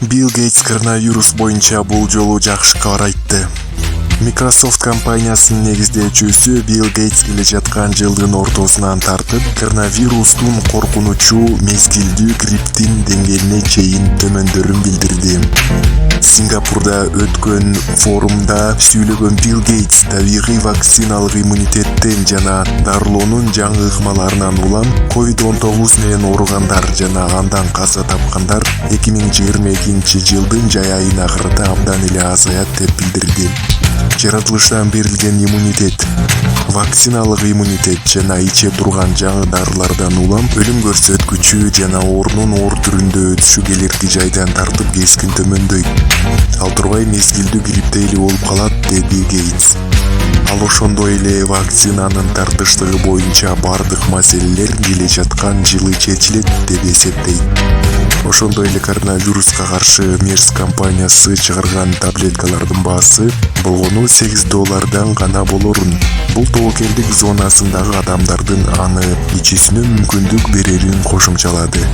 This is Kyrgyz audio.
Билл Гейтс коронавирус боюнча бул жолу жакшы кабар айтты. Microsoft компаниясынын негиздөөчүсү Билл Гейтс келе жаткан жылдын ортосунан тартып, коронавирустун коркунучу мезгилдүү грипптин деңгээлине чейин төмөндөрүн билдирди. Сингапурда өткөн форумда сүйлөгөн Билл Гейтс табигый вакциналык иммунитеттен жана дарылоонун жаңы ыкмаларынан улам COVID-19 менен ооругандар жана андан каза тапкандар 2022 жылдын жай айына карата абдан эле азаят деп билдирди. Жаратылыштан берилген иммунитет, вакциналык иммунитет жана иче турган жаңы дарылардан улам өлүм көрсөткүчү жана оорунун оор түрүндө өтүшү келирки жайдан тартып кескин төмөндөйт. Ал турбай мезгилдүү грипптей эле болуп калат, деди Гейтс. Ал ошондой эле вакцинанын тартыштыгы боюнча бардык маселелер келе жаткан жылы чечилет деп эсептейт. Ошондой эле коронавируска каршы Мерс компаниясы чыгарган таблеткалардын баасы болгону $8 гана болорун. Бул тобокелдик зонасындагы адамдардын аны ичүүсүнө мүмкүндүк берерин кошумчалады.